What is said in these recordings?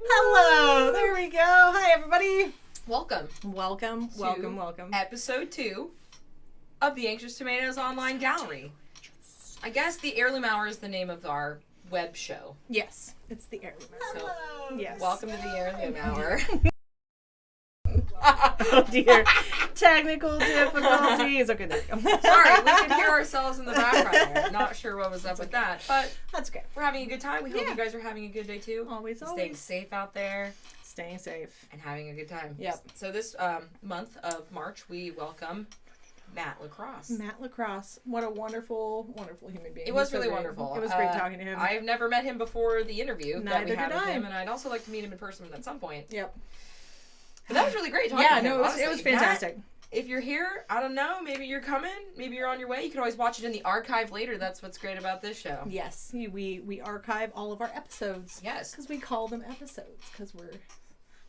Hello, there we go. Hi, everybody. Welcome. Welcome. Episode 2 of the Anxious Tomatoes Online Gallery. I guess the Heirloom Hour is the name of our web show. Yes, it's the Heirloom Hour. So, yes. welcome to the Heirloom Hour. Oh dear. Technical difficulties. Okay, there we go. Sorry, we could hear ourselves in the background there. Not sure what was up with that, but that's okay. We're having a good time. We hope you guys are having a good day too. Always. Staying safe out there. Staying safe. And having a good time. Yep. So this month of March, we welcome Matt Lacrosse. Matt Lacrosse. What a wonderful, wonderful human being. It was really wonderful. It was great talking to him. I've never met him before the interview that we had with I. him, and I'd also like to meet him in person at some point. Yep. But that was really great talking to him. No, it was fantastic. Matt, if you're here, I don't know, maybe you're coming, maybe you're on your way. You can always watch it in the archive later. That's what's great about this show. Yes, we archive all of our episodes. Yes. Because we call them episodes, because we're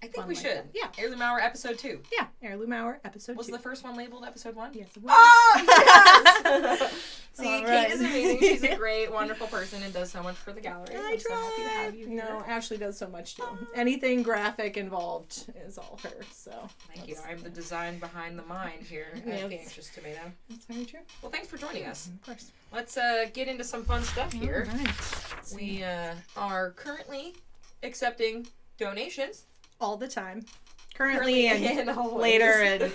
I think we should. Yeah. Heirloom Hour Episode 2. Yeah, Heirloom Hour Episode 2. Was the first one labeled Episode 1? Yes, it was. Oh, yes! See, Right. Kate is amazing. She's a great, wonderful person and does so much for the gallery. I I'm so happy to have you here. No, Ashley does so much too. Anything graphic involved is all her. So Thank you. I'm the design behind the mind here at The Anxious Tomato. That's very true. Well, thanks for joining us. Of course. Let's get into some fun stuff here. All right. We are currently accepting donations. All the time. Currently and always. later and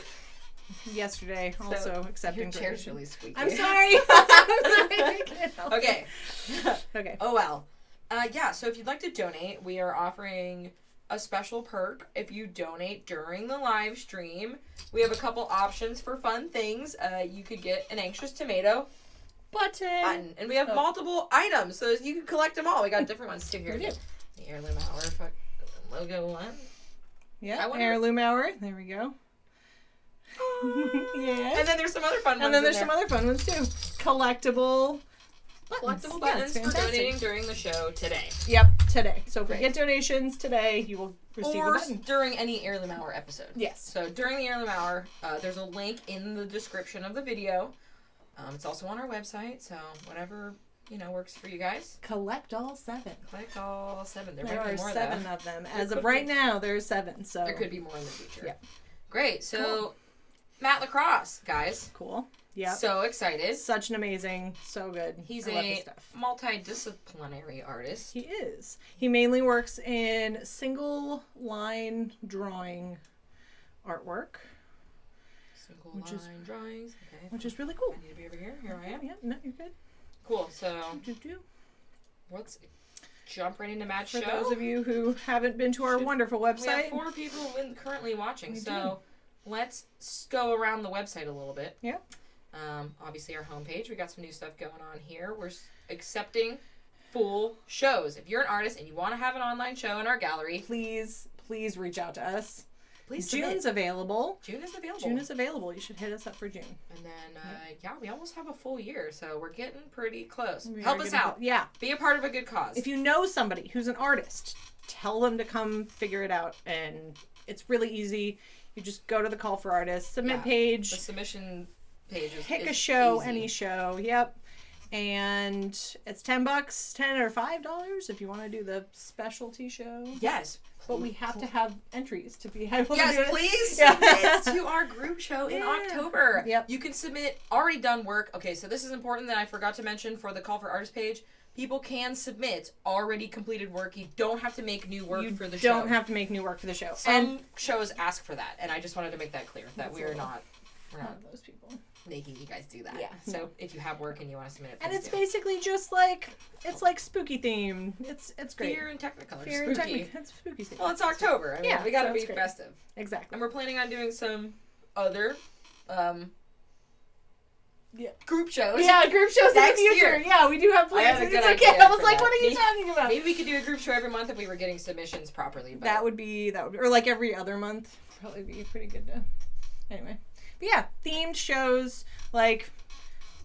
yesterday also accepting Your chair's donations. really squeaky. I'm sorry. Okay. Okay. Oh, well. Yeah, so if you'd like to donate, we are offering a special perk if you donate during the live stream. We have a couple options for fun things. You could get an Anxious Tomato button. And we have multiple items, so you can collect them all. We got different ones too here. We do. The Heirloom Hour logo one. Yeah, Heirloom Hour. There we go. Yeah. And then there's some other fun ones. And then there's some other fun ones too. Collectible buttons Yeah, for donating during the show today. Yep, today. So if we get donations today, you will receive a button. During any Heirloom Hour episode. Yes. So during the Heirloom Hour, there's a link in the description of the video. It's also on our website, so whatever works for you guys. Collect all 7. Collect all 7. There are might be more 7 though. of them. As of right now, there's 7. So there could be more in the future. Yeah. Great. So Cool. Matt Lacrosse, guys. Cool. Yeah. So excited. Such an amazing, so good. He's I love his a stuff. multidisciplinary artist. He is. He mainly works in single line drawing artwork. Single line drawings. Okay. Which is really cool. I need to be over here. Here I am. Yeah, no, you're good. Cool. So Do. let's jump right into Matt's For show. those of you who haven't been to our wonderful website. We have 4 people currently watching, so let's go around the website a little bit. Yeah. Obviously, our homepage, we got some new stuff going on here. We're accepting full shows. If you're an artist and you want to have an online show in our gallery, Please reach out to us. please June's submit. available. June is available. June is available. You should hit us up for June. And then, we almost have a full year, so we're getting pretty close. We Help are us getting out. Yeah. Be a part of a good cause. If you know somebody who's an artist, tell them to come figure it out. And it's really easy. You just go to the Call for Artists, submit page. The submission page is Pick a show, easy. any show. Yep. And it's $10, $10 or $5 if you want to do the specialty show. Yes. But we have to have entries to be able to do Yes, it. please Yeah. submit to our group show in October. Yep. You can submit already done work. Okay, so this is important that I forgot to mention for the Call for Artists page. People can submit already completed work. You don't have to make new work for the show. You don't have to make new work for the show. Some shows ask for that, and I just wanted to make that clear that we're not one of those people. making you guys do that. Yeah. So if you have work and you want to submit it, And please it's do. basically just like spooky themed. It's great. Fear and Technicolor. Fear and Spooky. It's spooky themed. Well, it's October. I mean, we gotta so be it's great. festive. Exactly. And we're planning on doing some other group shows. Yeah, group shows in the Next future. year. Yeah, we do have I had plans. a It's good okay. idea I was for like, that. what are you talking about? Maybe we could do a group show every month if we were getting submissions properly. But That would be, or like every other month. Probably be pretty good to. Anyway. But yeah, themed shows like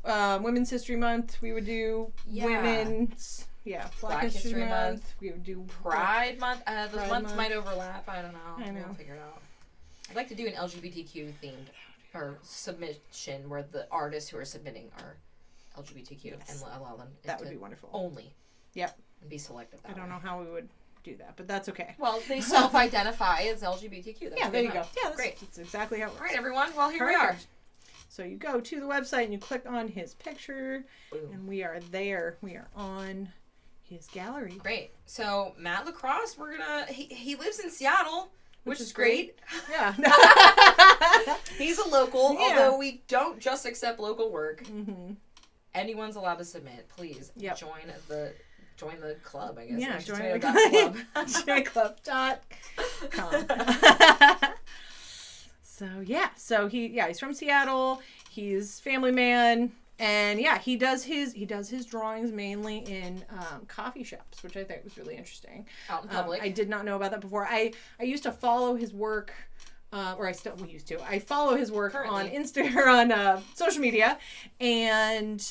Women's History Month. We would do women's. Yeah, Black History Month. We would do Pride Month. Those Pride months Month. might overlap. I don't know. I know. We'll figure it out. I'd like to do an LGBTQ themed or submission where the artists who are submitting are LGBTQ and allow them. That would be wonderful. Only. Yep. And be selective. I don't know how we would do that, but that's okay. Well, they self-identify as LGBTQ. That's There you go. Yeah, great. That's exactly how it works. All right, everyone. Well, here we are. So you go to the website and you click on his picture, Boom. and we are there. We are on his gallery. Great. So Matt Lacrosse, he lives in Seattle, which is great. Yeah. He's a local, Yeah. although we don't just accept local work. Mm-hmm. Anyone's allowed to submit. Please join the club, I guess. Yeah, join the club. joinclub.com. So he's from Seattle. He's family man, and he does his drawings mainly in coffee shops, which I think was really interesting. Out in public. I did not know about that before. I used to follow his work. I follow his work Currently. on Instagram, on social media, and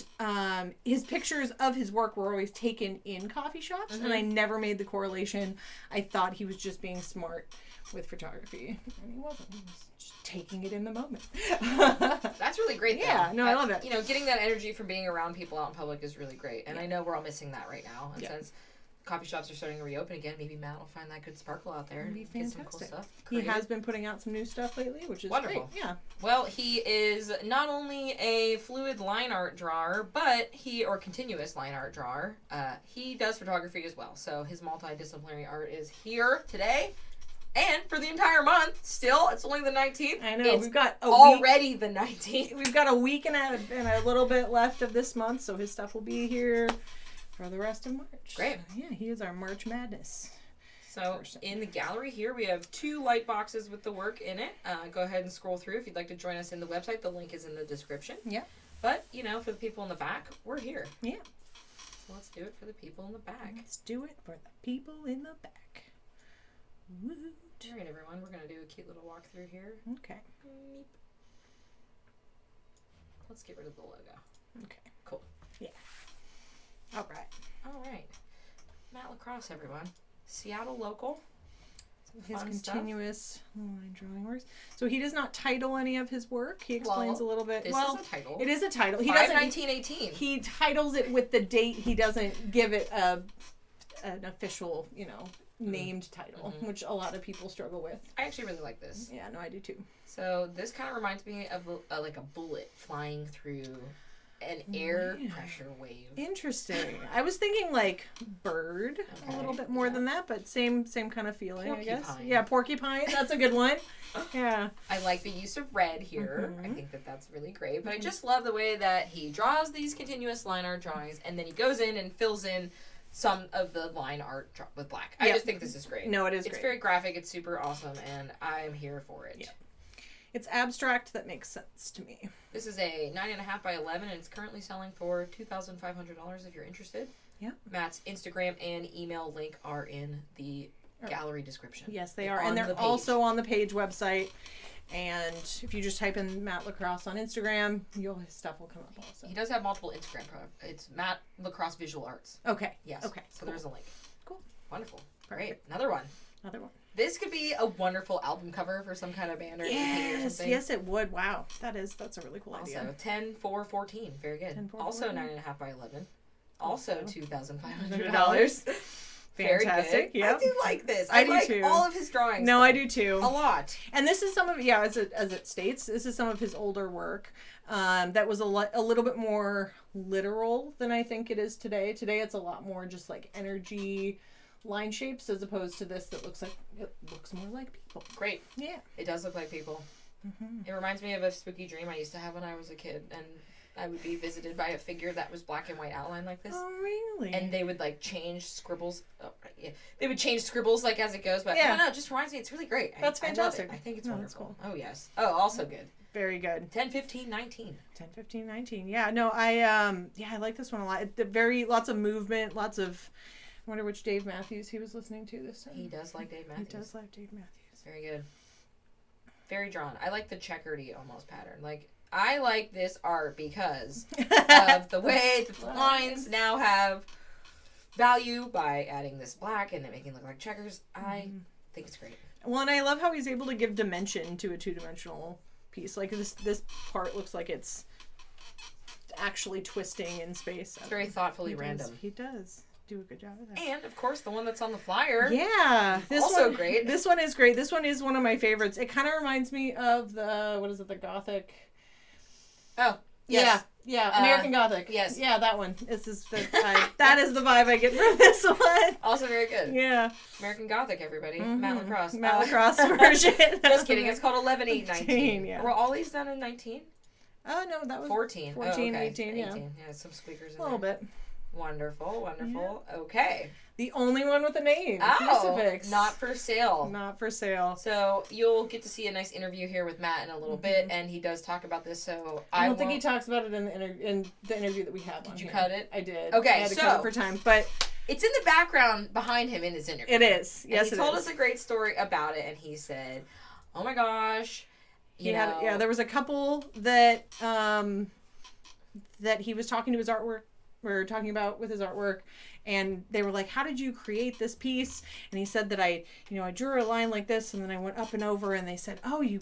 his pictures of his work were always taken in coffee shops, and I never made the correlation. I thought he was just being smart with photography, and he wasn't. He was just taking it in the moment. That's really great, though. Yeah, no, I love it. Getting that energy from being around people out in public is really great, and I know we're all missing that right now, and since coffee shops are starting to reopen again, maybe Matt will find that good sparkle out there. It'd be fantastic. Get some cool stuff. He has been putting out some new stuff lately, which is wonderful. Great. Yeah. Well, he is not only a fluid line art drawer, but continuous line art drawer. He does photography as well. So his multidisciplinary art is here today. And for the entire month, still, it's only the 19th. I know. We've got already the 19th. We've got a week and a little bit left of this month, so his stuff will be here for the rest of March. Great. Yeah, he is our March Madness. So in the gallery here, we have 2 light boxes with the work in it. Go ahead and scroll through if you'd like to join us in the website. The link is in the description. Yeah. But, for the people in the back, we're here. Yeah. So let's do it for the people in the back. Let's do it for the people in the back. Woot. All right, everyone. We're going to do a cute little walkthrough here. Okay. Let's get rid of the logo. Okay. Cool. Yeah. All right. Matt Lacrosse, everyone. Seattle local. His continuous line drawing works. So he does not title any of his work. He explains a little bit. This is a title. It is a title. He 1918. He titles it with the date. He doesn't give it an official, named title, which a lot of people struggle with. I actually really like this. Yeah, no, I do too. So this kind of reminds me of like a bullet flying through an air pressure wave. Interesting. I was thinking like bird a little bit more than that, but same kind of feeling, Porcupine. I guess. Yeah, porcupine. That's a good one. Yeah. I like the use of red here. I think that's really great. But I just love the way that he draws these continuous line art drawings, and then he goes in and fills in some of the line art with black. I just think this is great. No, it is It's great. very graphic. It's super awesome, and I'm here for it. Yeah. It's abstract that makes sense to me. This is a 9.5 by 11, and it's currently selling for $2,500 if you're interested. Yeah. Matt's Instagram and email link are in the gallery description. Yes, they are. And they're also on the page website. And if you just type in Matt Lacrosse on Instagram, his stuff will come up also. He does have multiple Instagram profiles. It's Matt Lacrosse Visual Arts. Okay. Yes. Okay. So there's a link. Cool. Wonderful. Perfect. Great. Another one. This could be a wonderful album cover for some kind of band or anything or something. Yes, it would. Wow. That's a really cool idea. Also, 10-4-14. Very good. 10-4-14. Also 9.5 by 11. Also $2,500. Fantastic. Yeah. I do like this. I do like too. all of his drawings. No, I do too. A lot. And this is some of, as it states, this is some of his older work that was a little bit more literal than I think it is today. Today it's a lot more just like energy line shapes as opposed to this that looks more like people. Great. Yeah. It does look like people. Mm-hmm. It reminds me of a spooky dream I used to have when I was a kid, and I would be visited by a figure that was black and white outline like this. Oh, really? And they would like change scribbles. They would change scribbles like as it goes, but I don't know, it just reminds me. It's really great. That's fantastic. I think it's wonderful. That's cool. Oh yes. Oh, also good. Very good. 10, 15, 19. 10, 15, 19. Yeah, no, I like this one a lot. Lots of movement, lots of. I wonder which Dave Matthews he was listening to this time. He does like Dave Matthews. He does like Dave Matthews. Very good. Very drawn. I like the checkered-y almost pattern. Like, I like this art because of the way that the lines now have value by adding this black and then making it look like checkers. I think it's great. Well, and I love how he's able to give dimension to a two-dimensional piece. Like this part looks like it's actually twisting in space. It's very thoughtfully random. He does. do a good job of that. And, of course, the one that's on the flyer. Yeah. Also great. This one is great. This one is one of my favorites. It kind of reminds me of the Gothic. Oh, yes. Yeah. American Gothic. Yes. Yeah, that one. That is the vibe I get from this one. Also very good. Yeah. American Gothic, everybody. Mm-hmm. Matt Lacrosse. Matt Lacrosse version. Just kidding. It's called 11/8/19. Yeah. Were all these done in 19? Oh, no, that was 14. 14, okay. 18, yeah. Yeah, some squeakers in A little bit. Wonderful. Okay. The only one with a name. Oh, Crucifix. not for sale. Not for sale. So you'll get to see a nice interview here with Matt in a little bit, and he does talk about this. So I don't think he talks about it in the interview that we had. Did you cut it? I did. Okay, I had to cut it for time, but it's in the background behind him in his interview. it is. Yes, he told us a great story about it, and he said, "Oh my gosh." There was a couple that that he was talking to his artwork, or talking about with his artwork, and they were like, "How did you create this piece?" And he said that I drew a line like this, and then I went up and over, and they said, "Oh, you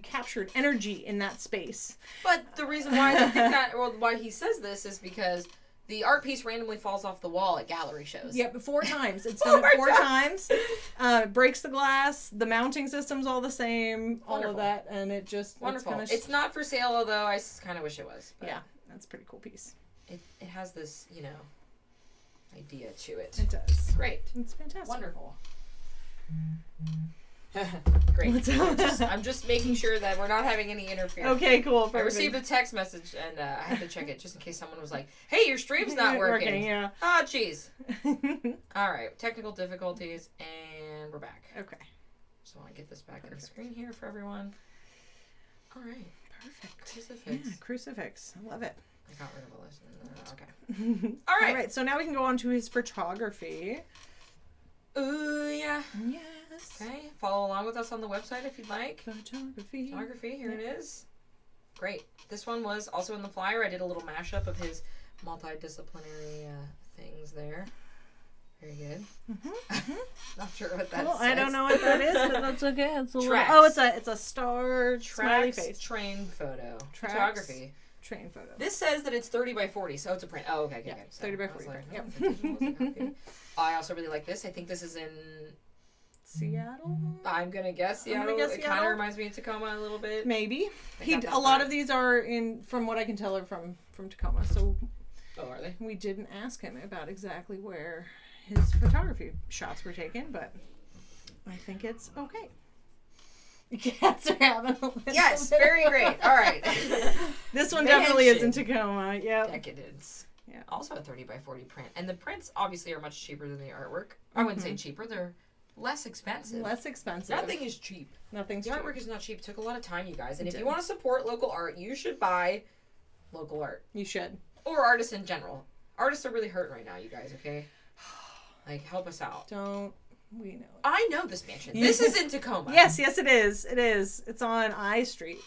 captured energy in that space." But the reason why I think that, or why he says this, is because the art piece randomly falls off the wall at gallery shows. Yep, 4 times. It's done it 4 times. It breaks the glass. The mounting system's all the same. Wonderful. All of that, and it just wonderful. It's not for sale, although I kind of wish it was. But yeah, that's a pretty cool piece. It has this, idea to it. It does. Great. It's fantastic. Wonderful. Great. I'm just making sure that we're not having any interference. Okay, cool. Perfect. I received a text message, and I had to check it just in case someone was like, "Hey, your stream's not working." Yeah. Oh, jeez. All right. Technical difficulties, and we're back. Okay. So I want to get this back on the screen here for everyone. All right. Perfect. Crucifix. Yeah, crucifix. I love it. I got rid of a list. Okay. All right. So now we can go on to his photography. Ooh, yeah. Yes. Okay. Follow along with us on the website if you'd like. Photography. Here it is. Great. This one was also in the flyer. I did a little mashup of his multidisciplinary things there. Very good. Not sure what that says. I don't know what that is, but that's okay. It's a Tracks. it's a star smiley Tracks face. train photo. Tracks. Photography. Train photo. This says that it's 30 by 40, so it's a print. Oh, okay. Yeah, Okay. So 30 by I was 40 like, print. oh, it's a digital, it's like, okay. I also really like this. I think this is in Seattle? I'm gonna guess Seattle. It kind of reminds me of Tacoma a little bit. Maybe. A lot of these are from what I can tell, are from Tacoma. So Oh, are they? we didn't ask him about exactly where his photography shots were taken, but I think it's okay. Cats are having a little Yes, very great. All right. This one definitely is in Tacoma. Yeah. Decadence. Yeah. Also a 30 by 40 print. And the prints obviously are much cheaper than the artwork. I wouldn't say cheaper. They're less expensive. Less expensive. Nothing is cheap. Nothing's The cheap. artwork is not cheap. It took a lot of time, you guys. And It if did. you want to support local art, you should buy local art. You should. Or artists in general. Artists are really hurting right now, you guys, okay? Like, help us out. Don't we know it? I know this mansion. This is in Tacoma. Yes, it is. It is. It's on I Street.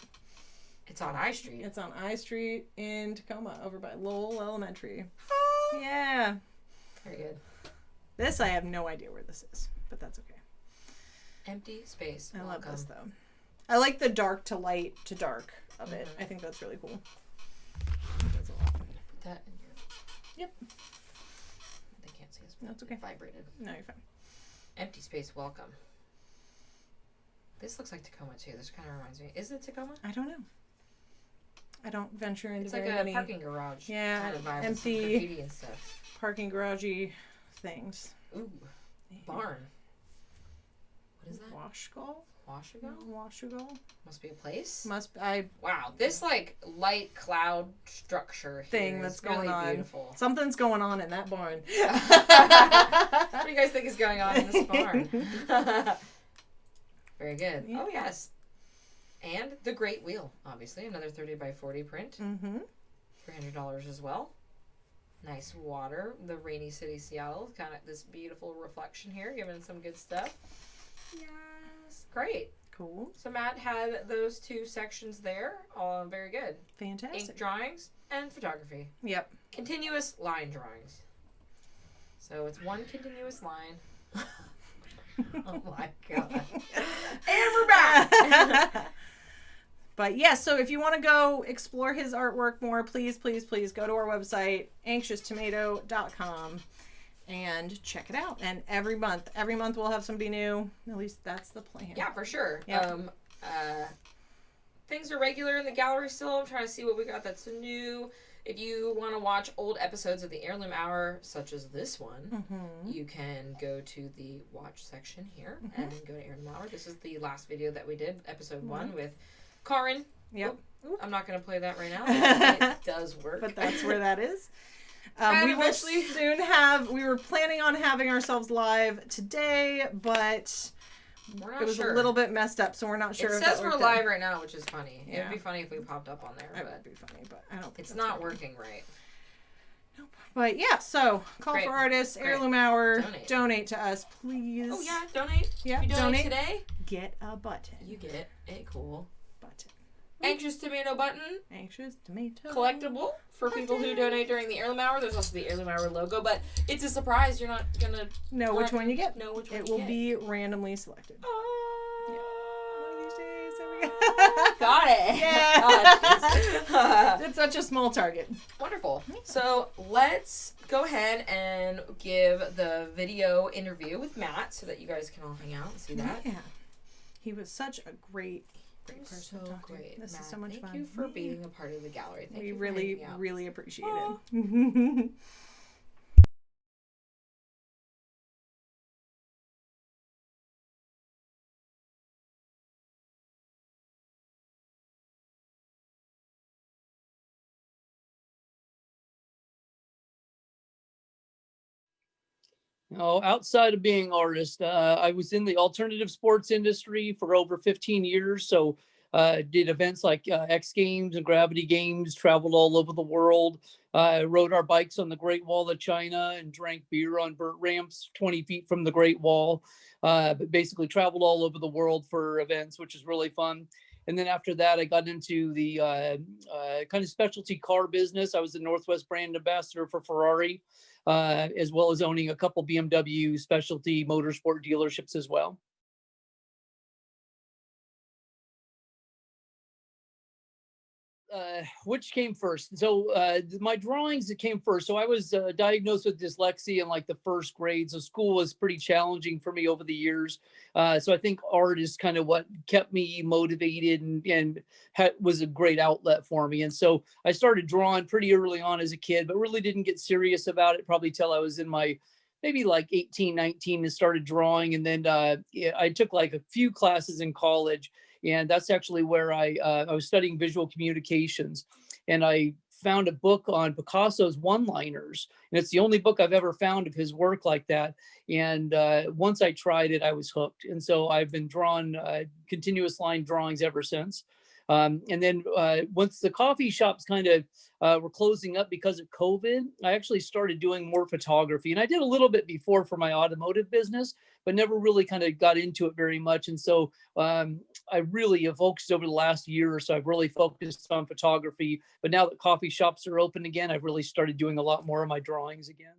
It's on I Street. It's on I Street in Tacoma, over by Lowell Elementary. Yeah. Very good. This, I have no idea where this is, but that's okay. Empty space. I love this, though. I like the dark to light to dark of it. I think that's really cool. That's a lot. Put that in your... Yep. They can't see us. That's okay. It vibrated. No, you're fine. Empty space, welcome. This looks like Tacoma, too. This kind of reminds me. Is it Tacoma? I don't know. I don't venture into It's like very a many parking garage. Yeah, kind of vibe with some empty graffiti and stuff. parking garagey things. Ooh, barn. What is that? Washgull? Washigal? Must be a place. Wow, this like light cloud structure thing here that's is going really on. Beautiful. Something's going on in that barn. What do you guys think is going on in this barn? Very good. Yeah. Oh yes. And the Great Wheel, obviously, another 30 by 40 print. Mm-hmm. $300 as well. Nice water. The rainy city, Seattle. Kind of this beautiful reflection here, giving some good stuff. Yes. Great. Cool. So Matt had those 2 sections there. All very good. Fantastic. Ink drawings and photography. Yep. Continuous line drawings. So it's one continuous line. Oh my god. And we're back! But yes, so if you want to go explore his artwork more, please, please, please go to our website, anxioustomato.com. and check it out. And every month we'll have somebody new. At least that's the plan. Yeah, for sure. Yep. Things are regular in the gallery still. I'm trying to see what we got that's new. If you want to watch old episodes of the Heirloom Hour, such as this one, you can go to the watch section here and go to Heirloom Hour. This is the last video that we did, episode 1 with Karin. Yep. Oop, I'm not going to play that right now. It does work. But that's where that is. We will eventually soon have, we were planning on having ourselves live today, but we're not it was sure. a little bit messed up, so we're not sure. It says we're live right now, which is funny. Yeah. It would be funny if we popped up on there. It would be funny, but I don't think it's not working right. Nope. But yeah, so call Great. for artists, Great. Heirloom Hour, Donate. donate to us, please. Oh yeah, donate. Yeah, If you donate donate. today, Get a button. you get a cool Button. Anxious Tomato button. Anxious tomato. Collectible for people who donate during the Heirloom Hour. There's also the Heirloom Hour logo, but it's a surprise. You're not gonna Know which one you get. know which one It you will get. be randomly selected. Oh, One of these days, there we go. got it. Yeah. Oh, It's such a small target. wonderful. So let's go ahead and give the video interview with Matt so that you guys can all hang out and see that. Yeah. He was such a great person So to talk to. great. This Matt, is so much thank fun. you for being a part of the gallery. Thank We you for really, hanging out. really appreciate Aw. it. Oh, outside of being artist, I was in the alternative sports industry for over 15 years. So did events like X Games and Gravity Games, traveled all over the world, rode our bikes on the Great Wall of China and drank beer on vert ramps 20 feet from the Great Wall. But basically traveled all over the world for events, which is really fun. And then after that, I got into the kind of specialty car business. I was the Northwest brand ambassador for Ferrari, as well as owning a couple BMW specialty motorsport dealerships as well. Which came first? So my drawings that came first. So I was diagnosed with dyslexia in like the first grade. So school was pretty challenging for me over the years. So I think art is kind of what kept me motivated and was a great outlet for me. And so I started drawing pretty early on as a kid, but really didn't get serious about it probably till I was in my maybe like 18, 19 and started drawing. And then I took like a few classes in college. And that's actually where I was studying visual communications. And I found a book on Picasso's one-liners. And it's the only book I've ever found of his work like that. And once I tried it, I was hooked. And so I've been drawing continuous line drawings ever since. And then once the coffee shops kind of were closing up because of COVID, I actually started doing more photography. And I did a little bit before for my automotive business, but never really kind of got into it very much. And so I really have focused over the last year or so. I've really focused on photography. But now that coffee shops are open again, I've really started doing a lot more of my drawings again.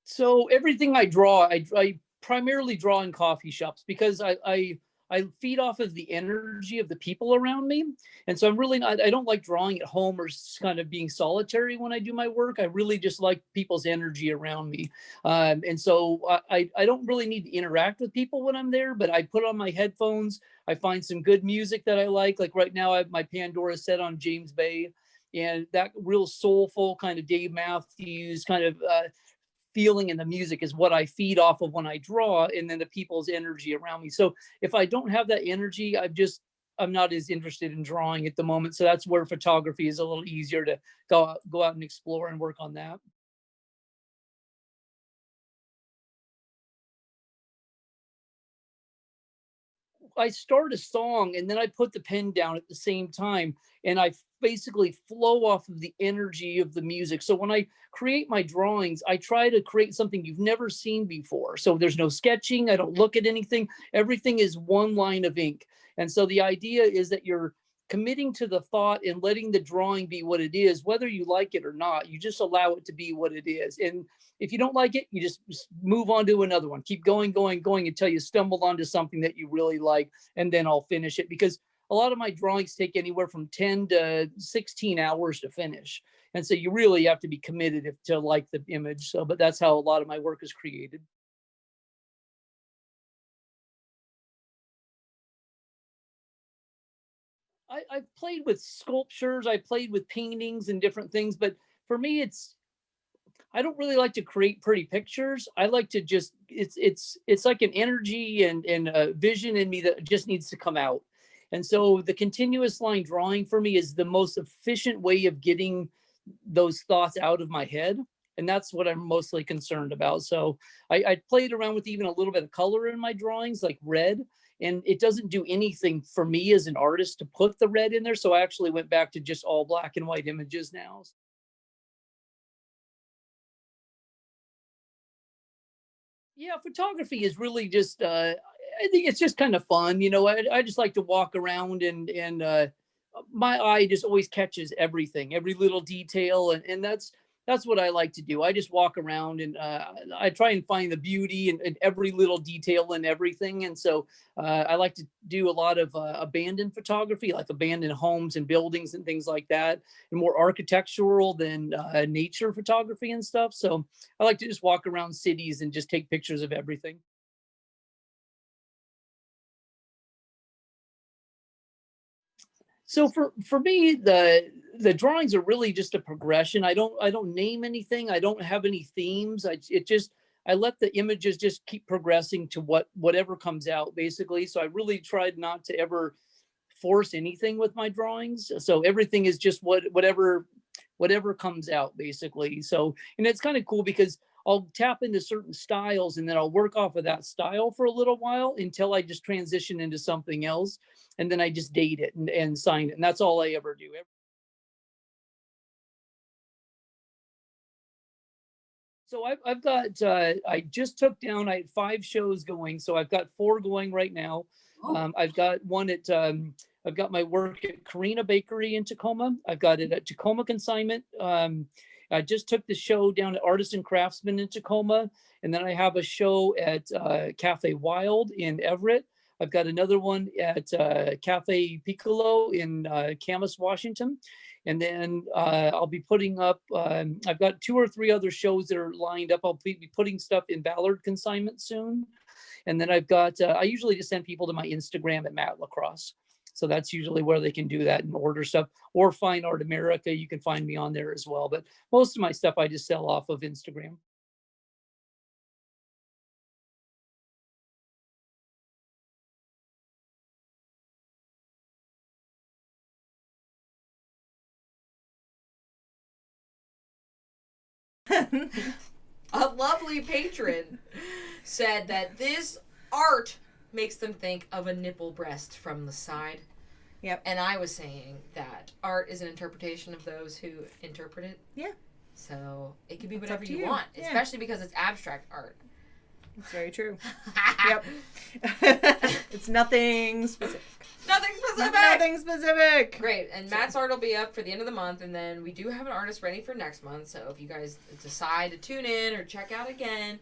So everything I draw, I primarily draw in coffee shops because I feed off of the energy of the people around me. And so I'm really not, I don't like drawing at home or kind of being solitary when I do my work. I really just like people's energy around me. And so I don't really need to interact with people when I'm there, but I put on my headphones. I find some good music that I like. Like right now I have my Pandora set on James Bay, and that real soulful kind of Dave Matthews kind of feeling in the music is what I feed off of when I draw, and then the people's energy around me. So if I don't have that energy, I'm not as interested in drawing at the moment. So that's where photography is a little easier to go out and explore and work on that. I start a song and then I put the pen down at the same time, and I basically flow off of the energy of the music. So when I create my drawings, I try to create something you've never seen before. So there's no sketching. I don't look at anything. Everything is one line of ink. And so the idea is that you're committing to the thought and letting the drawing be what it is, whether you like it or not. You just allow it to be what it is. And if you don't like it, you just move on to another one. Keep going until you stumble onto something that you really like, and then I'll finish it. Because a lot of my drawings take anywhere from 10 to 16 hours to finish. And so you really have to be committed to like the image. So, but that's how a lot of my work is created. I've played with sculptures, I played with paintings and different things, but for me, I don't really like to create pretty pictures. I like to just it's like an energy and a vision in me that just needs to come out. And so the continuous line drawing for me is the most efficient way of getting those thoughts out of my head. And that's what I'm mostly concerned about. So I played around with even a little bit of color in my drawings, like red. And it doesn't do anything for me as an artist to put the red in there. So I actually went back to just all black and white images now. Yeah, photography is really just I think it's just kind of fun. I just like to walk around and my eye just always catches everything, every little detail, and that's what I like to do. I just walk around and I try and find the beauty in every little detail and everything. And so I like to do a lot of abandoned photography, like abandoned homes and buildings and things like that, and more architectural than nature photography and stuff. So I like to just walk around cities and just take pictures of everything. So for me, the drawings are really just a progression. I don't name anything. I don't have any themes. I let the images just keep progressing to whatever comes out, basically. So I really tried not to ever force anything with my drawings. So everything is just whatever comes out, basically. So, and it's kind of cool because I'll tap into certain styles and then I'll work off of that style for a little while until I just transition into something else. And then I just date it and sign it. And that's all I ever do. So I've got, I just took down, I had 5 shows going. So I've got 4 going right now. I've got one I've got my work at Carina Bakery in Tacoma. I've got it at Tacoma Consignment. I just took the show down at Artisan Craftsman in Tacoma. And then I have a show at Cafe Wild in Everett. I've got another one at Cafe Piccolo in Camas, Washington. And then I'll be putting up, I've got 2 or 3 other shows that are lined up. I'll be putting stuff in Ballard Consignment soon. And then I've got, I usually just send people to my Instagram at Matt Lacrosse. So that's usually where they can do that and order stuff. Or Fine Art America, you can find me on there as well. But most of my stuff I just sell off of Instagram. A lovely patron said that this art makes them think of a nipple breast from the side. Yep. And I was saying that art is an interpretation of those who interpret it. Yeah. So it can be It's whatever up to you you. want, Yeah. especially because it's abstract art. It's very true. Yep. It's nothing specific. Nothing specific! Nothing specific. Great. And Matt's art will be up for the end of the month, and then we do have an artist ready for next month. So if you guys decide to tune in or check out again,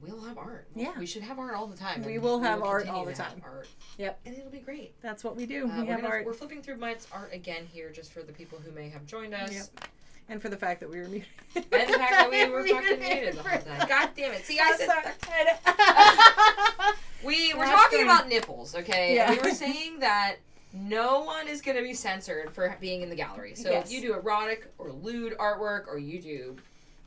we'll have art. Yeah. We should have art all the time. We and will have art continue all the to have time. Art. Yep. And it'll be great. That's what we do. We have art. We're flipping through Matt's art again here just for the people who may have joined us. Yep. And for the fact that we were muted. And the fact that we were fucking muted the whole time. God damn it. See, I said we were talking about nipples, okay? Yeah. And we were saying that no one is going to be censored for being in the gallery. So Yes. if you do erotic or lewd artwork or you do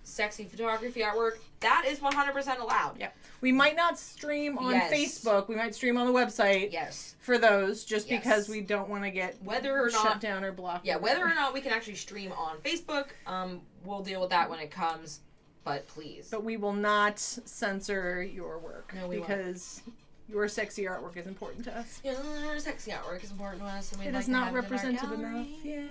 sexy photography artwork, that is 100% allowed. Yep. We might not stream on Yes. Facebook. We might stream on the website. Yes. For those, just Yes. because we don't want to get Whether or shut not down or blocked. Yeah, whether or not we can actually stream on Facebook, we'll deal with that when it comes. But please. But we will not censor your work. No, we won't. Because your sexy artwork is important to us. Your sexy artwork is important to us, and we'd It like is to not have it in our representative gallery. enough. Yeah.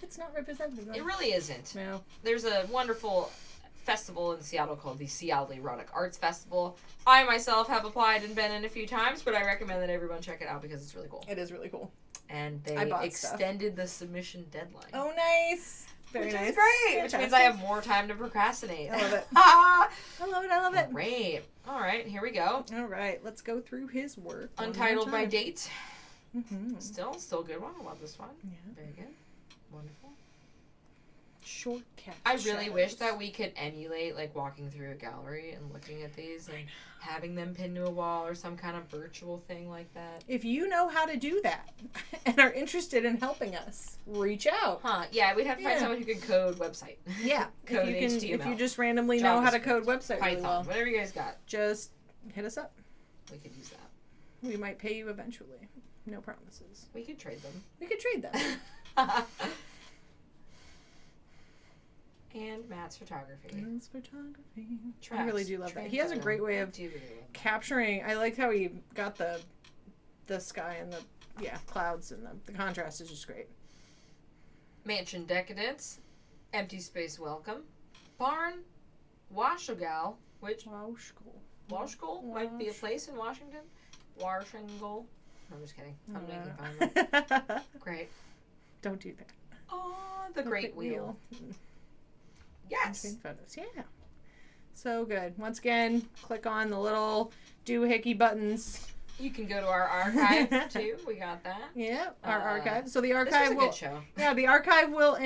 It's not representative enough. It really isn't. No. There's a wonderful festival in Seattle called the Seattle Erotic Arts Festival. I myself have applied and been in a few times, but I recommend that everyone check it out because it's really cool. It is really cool. And they I bought extended the submission deadline. Oh, nice. Very which nice. is great. Which means I have more time to procrastinate. I love it. Ah! I love it. I love it. Great. All right, here we go. All right. Let's go through his work. one more Untitled by time. date. Still a good one. I love this one. Yeah. Very good. Wonderful. Short cat. I really wish that we could emulate like walking through a gallery and looking at these and having them pinned to a wall or some kind of virtual thing like that. If you know how to do that and are interested in helping us, reach out. Yeah, we'd have to find someone who could code website. Yeah. Code if HTML. you just randomly know how to code website Python, really well, whatever you guys got. just hit us up. We could use that. We might pay you eventually. No promises. We could trade them. We could trade them. And Matt's photography. Matt's photography. Traps. I really do love that. Train He has a photo. great way I of do really love that. capturing. I like how he got the sky and the clouds and the contrast is just great. Mansion Decadence. Empty Space Welcome. Barn. Washogal, which Washgoal might be a place in Washington. Washingle. I'm just kidding. I'm making fun of it. Great. Don't do that. Oh, the Great Wheel. Yes. Taking photos. Yeah. So good. Once again, click on the little doohickey buttons. You can go to our archive too. We got that. Yeah, our archive. So the This archive was a will. good show. Yeah, the archive will.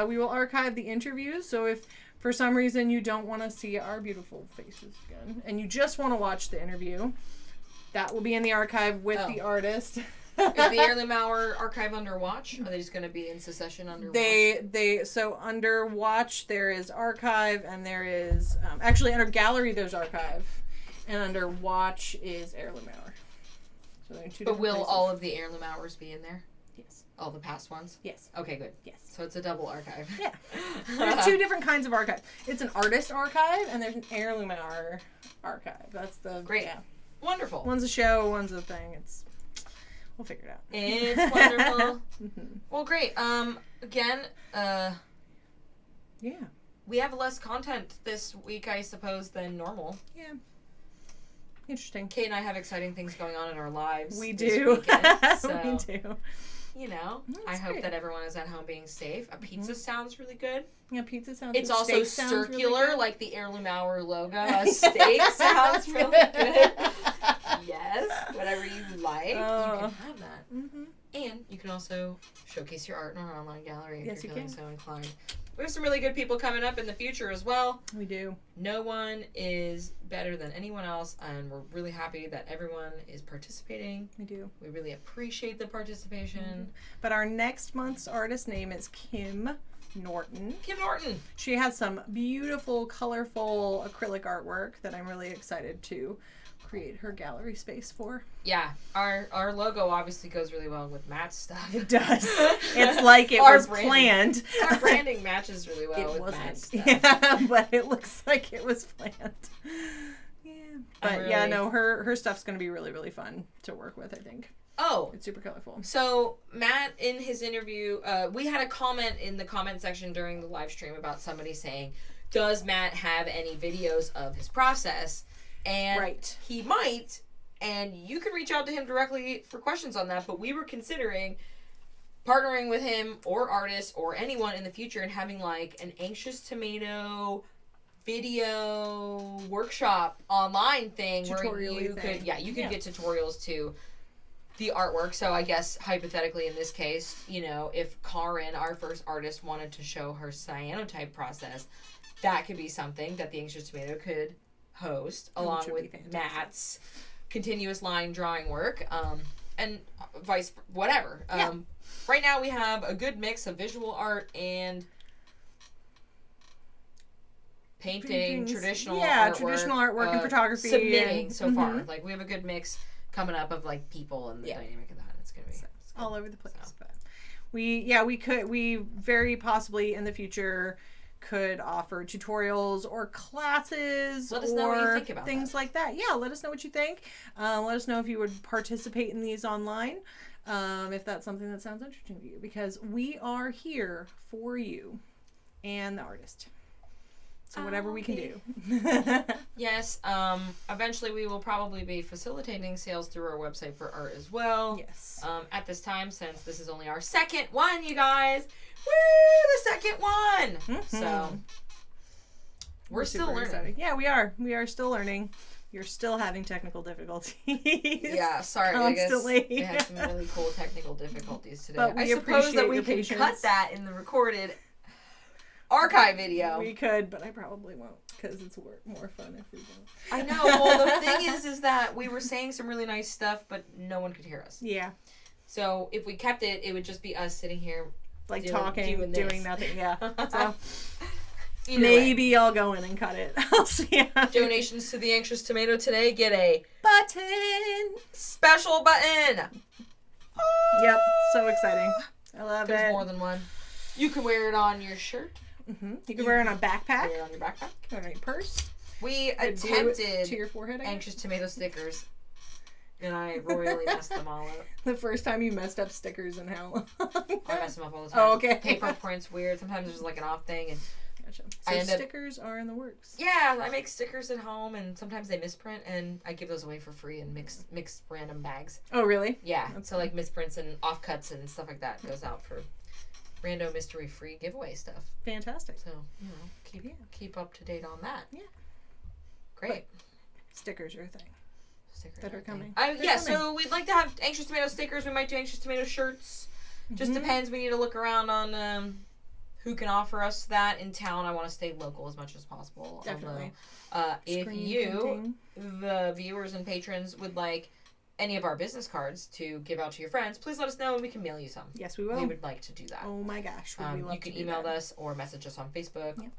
We will archive the interviews. So if for some reason you don't want to see our beautiful faces again, and you just want to watch the interview, that will be in the archive with the artist. Is the Heirloom Hour archive under watch? Are they just going to be in succession under watch? So under watch there is archive, and there is actually under gallery there's archive, and under watch is Heirloom Hour. So they're in two But different will places. all of the Heirloom Hours be in there? Yes. All the past ones? Yes. Okay, good. Yes. So it's a double archive. Yeah. There's two different kinds of archive. It's an artist archive, and there's an Heirloom Hour archive. That's the Great. Yeah. Wonderful. One's a show, one's a thing. We'll figure it out. It's wonderful. Well, great. Again, yeah. we have less content this week, I suppose, than normal. Yeah. Interesting. Kate and I have exciting things going on in our lives. We this do. weekend, so, We do. you know, That's I hope great. that everyone is at home being safe. A pizza sounds really good. Yeah, pizza sounds It's good. also Steak sounds really circular, good. like the Heirloom Hour logo. A steak sounds really good. Yes, whatever you like, you can have that. Mm-hmm. And you can also showcase your art in our online gallery if Yes, you're you feeling can. so inclined. We have some really good people coming up in the future as well. We do. No one is better than anyone else, and we're really happy that everyone is participating. We do. We really appreciate the participation. But our next month's artist name is Kim Norton. Kim Norton. She has some beautiful, colorful acrylic artwork that I'm really excited to create her gallery space for. Yeah, our logo obviously goes really well with Matt's stuff. It does. It's like it Our was branding. planned. Our branding matches really well It with wasn't. Matt's stuff. Yeah, but it looks like it was planned. Yeah. But yeah, really- no, her stuff's going to be really, really fun to work with, I think. Oh, It's super colorful. so Matt, in his interview, we had a comment in the comment section during the live stream about somebody saying, does Matt have any videos of his process? And Right. he might, and you can reach out to him directly for questions on that, but we were considering partnering with him or artists or anyone in the future and having like an Anxious Tomato video workshop online thing where Tutorial-y you thing. could get tutorials to the artwork. So I guess hypothetically in this case, you know, if Karin, our first artist, wanted to show her cyanotype process, that could be something that the Anxious Tomato could host along Which would with be fantastic. Matt's continuous line drawing work, and whatever. Yeah. Right now we have a good mix of visual art and painting, traditional artwork and photography. submitting and, so far. Like we have a good mix coming up of like people and the dynamic of that. It's gonna be it's good. all over the place. So. But we very possibly in the future could offer tutorials or classes Let us know what you or think about things that. like that. Yeah, let us know what you think. Let us know if you would participate in these online, if that's something that sounds interesting to you, because we are here for you and the artist. So whatever we can do. Yes. Eventually we will probably be facilitating sales through our website for art as well. Yes. At this time, since this is only our second one, you guys. Woo! The second one! So, we're still super learning. excited. Yeah, we are. We are still learning. you're still having technical difficulties. Yeah, sorry. Constantly. I guess we had some really cool technical difficulties today. But we I suppose that appreciate we your can patience. cut that in the recorded archive video. We could, but I probably won't because it's more fun if we don't. I know. Well, the thing is that we were saying some really nice stuff, but no one could hear us. Yeah. So if we kept it, it would just be us sitting here, Like doing doing nothing. Yeah. So either maybe I'll go in and cut it. I'll see. Donations to the Anxious Tomato today get a Button. special button. Yep. So exciting. I love There's it. more than one. You can wear it on your shirt. You can wear it on a backpack. Wear it on your backpack. On your purse. We Glue it attempted to your forehead. I guess. Anxious Tomato stickers, and I royally messed them all up. The first time you messed up stickers and how long? I mess them up all the time. Oh, okay. Paper print's weird. Sometimes there's like an off thing, and Gotcha. I So end up- stickers are in the works. yeah, I make stickers at home, and sometimes they misprint, and I give those away for free in mixed random bags. Oh, really? Yeah, That's so like misprints and offcuts and stuff like that goes out for rando mystery free giveaway stuff. Fantastic. So keep up to date on that. Yeah. Great. Stickers are a thing. Stickers that are coming. Yeah, They're so we'd like to have Anxious Tomato stickers. We might do Anxious Tomato shirts. Just depends. We need to look around on who can offer us that in town. I want to stay local as much as possible. Definitely. If Screen you, printing. the viewers and patrons, would like any of our business cards to give out to your friends, please let us know and we can mail you some. Yes, we will. We would like to do that. Oh my gosh, would we love You can to do email that. us or message us on Facebook. Yep.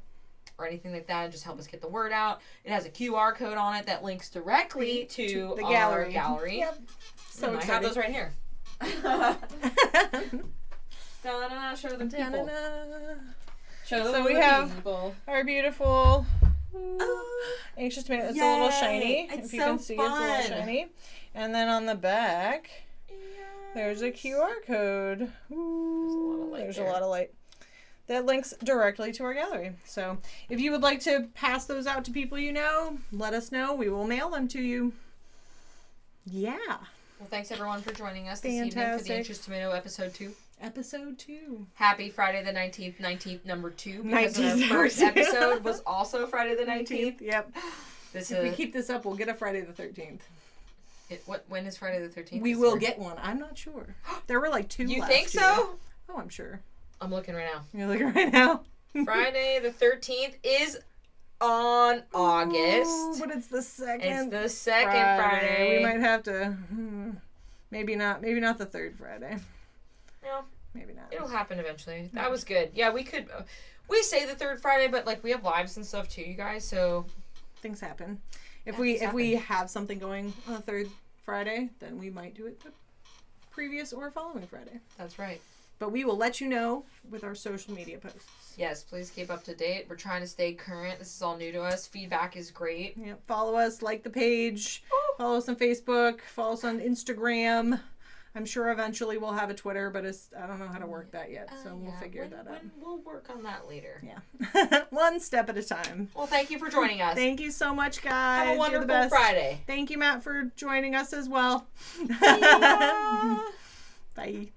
Or anything like that, and just help us get the word out. It has a QR code on it that links directly to the our gallery. gallery. Yep. So I have those right here. Da-da-da, show the people. Da-na-na. Show So the we have people. Our beautiful Anxious Tomato. It's a little shiny. It's If you so can see, it's a little fun. shiny. And then on the back, there's a QR code. There's a lot of light. That links directly to our gallery. So if you would like to pass those out to people you know, let us know. We will mail them to you. Yeah. Well, thanks everyone for joining us this evening for Fantastic. the Anxious Tomato episode 2. Episode 2. Happy Friday the 19th, number 2. Because 19th, our first number 2. episode was also Friday the 19th. Yep. This If we keep this up, we'll get a Friday the 13th. when is Friday the 13th? We this will year? get one. I'm not sure. There were like 2 You last think year. so? Oh, I'm sure. I'm looking right now. You're looking right now. Friday the 13th is on August. Ooh, but it's the second. It's the second Friday. We might have to. Maybe not. Maybe not the third Friday. No, Maybe not. it'll happen eventually. That was good. Yeah, we could. We say the third Friday, but like we have lives and stuff too, you guys. So Things happen. If Yeah, we have something going on the third Friday, then we might do it the previous or following Friday. that's right. But we will let you know with our social media posts. Yes, please keep up to date. We're trying to stay current. This is all new to us. Feedback is great. Yep. Follow us, like the page, follow us on Facebook, follow us on Instagram. I'm sure eventually we'll have a Twitter, but I don't know how to work that yet, so we'll figure that out. We'll work on that later. Yeah. One step at a time. Well, thank you for joining us. Thank you so much, guys. Have a You're the wonderful best. Friday. Thank you, Matt, for joining us as well. Yeah. Bye.